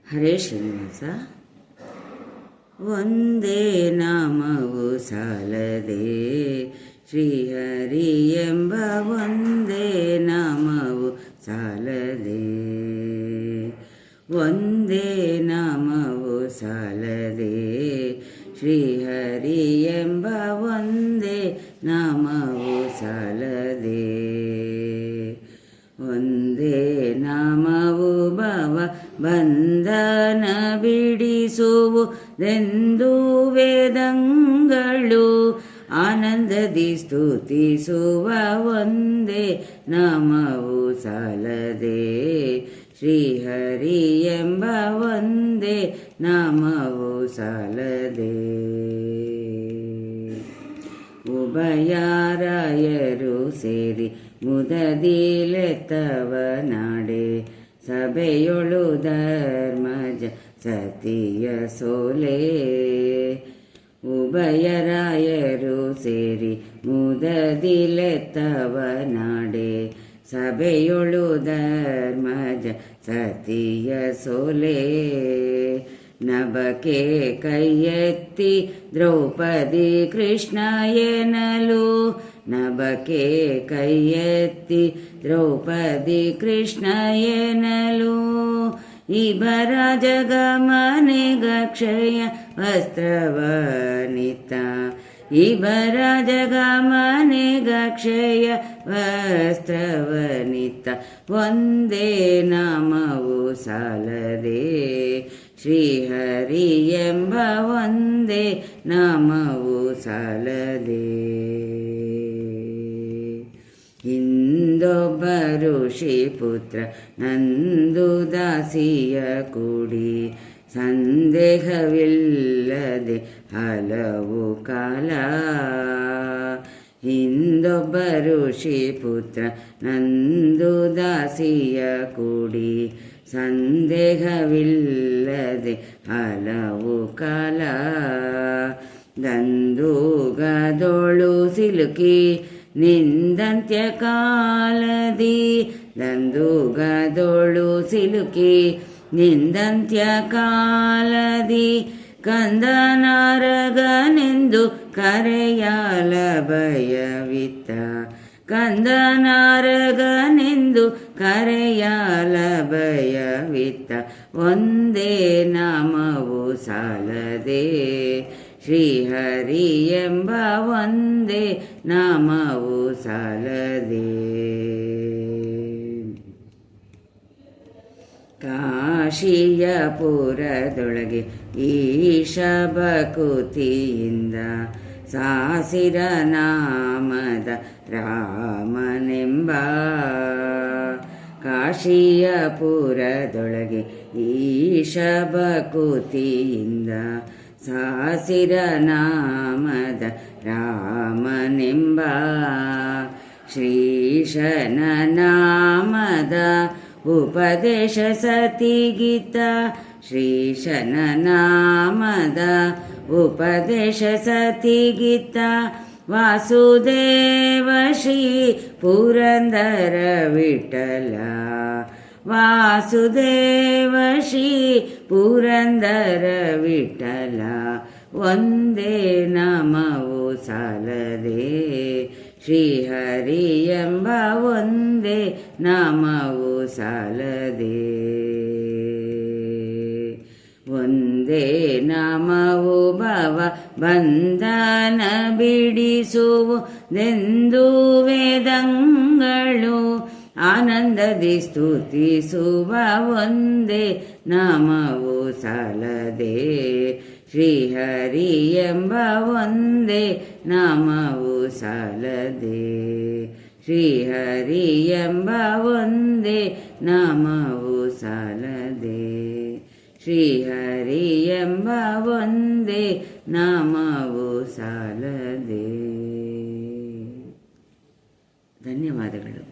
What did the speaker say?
ಹರೇ ಶ್ರೀನಿವಾಸ. ಒಂದೇ ನಾಮವು ಸಾಲದೆ ಶ್ರೀಹರಿ ಎಂಬ ಒಂದೇ ನಾಮವು ಸಾಲದೆ, ಒಂದೇ ನಾಮವು ಸಾಲದೆ ಶ್ರೀಹರಿ ಎಂಬ ಒಂದೇ ನಾಮವು ಸಾಲದೆ. ಒಂದೇ ನಾಮವು ಭವ ಬಂಧನ ಬಿಡಿಸುವುದೆಂದು ವೇದಂಗಳು ಆನಂದದಿ ಸ್ತುತಿಸುವ ಒಂದೇ ನಾಮವು ಸಾಲದೆ ಶ್ರೀಹರಿ ಎಂಬ ಒಂದೇ ನಾಮವು ಸಾಲದೆ. ಉಭಯರಾಯರು ಸೇರಿ ಮುದದಿಲೆತ್ತವ ನಾಡೆ ಸಭೆಯೊಳು ಧರ್ಮಜ ಸತಿಯ ಸೋಲೆ. ಉಭಯರಾಯರು ಸೇರಿ ಮುದದಿಲೆತ್ತವ ನಾಡೆ ಸಭೆಯೊಳು ಧರ್ಮಜ ಸತಿಯ ಸೋಲೆ. ನಭಕ್ಕೆ ಕೈಯೆತ್ತಿ ದ್ರೌಪದಿ ಕೃಷ್ಣ ಎನ್ನಲು, ನಭಕ್ಕೆ ಕೈಯೆತ್ತಿ ದ್ರೌಪದಿ ಕೃಷ್ಣ ಎನ್ನಲು. ಇಬರ ಜಗಮನೆಗಕ್ಷಯ ವಸ್ತ್ರವನಿತ, ಇಬರ ಜಗಮನೆಗಕ್ಷಯ ವಸ್ತ್ರವನಿತ. ಒಂದೇ ನಾಮವು ಸಾಲದೆ ಶ್ರೀಹರಿ ಎಂಬ ಒಂದೇ ನಾಮವು ಸಾಲದೆ. ಇಂದೊಬ್ಬ ಋಷಿ ಪುತ್ರ ನಂದು ದಾಸಿಯ ಕೂಡಿ ಸಂದೇಹವಿಲ್ಲದೆ ಹಲವು ಕಾಲ. ಹಿಂದೊಬ್ಬ ಋಷಿ ಪುತ್ರ ನಂದು ದಾಸಿಯ ಕೂಡಿ ಸಂದೇಹವಿಲ್ಲದೆ ಹಲವು ಕಾಲ. ದಂದುಗದೊಳು ಸಿಲುಕಿ ನಿಂದಂತ್ಯ ಕಾಲದಿ, ದಂದುಗದೊಳು ಸಿಲುಕಿ ನಿಂದಂತ್ಯ ಕಾಲದಿ. ಕಂದನಾರಗನೆಂದು ಕರೆಯಲ ಭಯವಿತ್ತ, ಕಂದನಾರಗನೆಂದು ಕರೆಯಲ ಭಯವಿತ್ತ. ಒಂದೇ ನಾಮವು ಸಾಲದೆ ಶ್ರೀಹರಿ ಎಂಬ ಒಂದೇ ನಾಮವು ಸಾಲದೆ. ಕಾಶಿಯ ಪುರದೊಳಗೆ ಈಶ ಭಕುತಿಯಿಂದ ಸಾಸಿರ ನಾಮದ ರಾಮನೆಂಬ. ಕಾಶಿಯ ಪುರದೊಳಗೆ ಈಶ ಭಕುತಿಯಿಂದ ಸಾಸಿರ ನಾಮದ ರಾಮನೆಂಬ. ಶ್ರೀಶನ ನಾಮದ ಉಪದೇಶ ಸತಿಗೀತ, ಶ್ರೀಶನ ನಾಮದ ಉಪದೇಶ ಸತಿಗೀತ. ವಾಸುದೇವ ಶ್ರೀ ಪುರಂದರ ವಿಠಲ, ವಾಸುದೇವ ಶ್ರೀ ಪುರಂದರ ವಿಠಲ. ಒಂದೇ ನಾಮವು ಸಾಲದೆ ಶ್ರೀಹರಿ ಎಂಬ ಒಂದೇ ನಾಮವು ಸಾಲದೆ. ಒಂದೇ ನಾಮವು ಭವ ಬಂಧನ ಬಿಡಿಸುವುದೆಂದು ವೇದಂಗಳು ಆನಂದದಿ ಸ್ತುತಿಸುವ ಒಂದೇ ನಾಮವು ಸಾಲದೆ ಶ್ರೀಹರಿ ಎಂಬ ಒಂದೇ ನಾಮವು ಸಾಲದೆ. ಶ್ರೀಹರಿ ಎಂಬ ಒಂದೇ ನಾಮವು ಸಾಲದೆ, ಶ್ರೀಹರಿ ಎಂಬ ಒಂದೇ ನಾಮವು ಸಾಲದೆ. ಧನ್ಯವಾದಗಳು.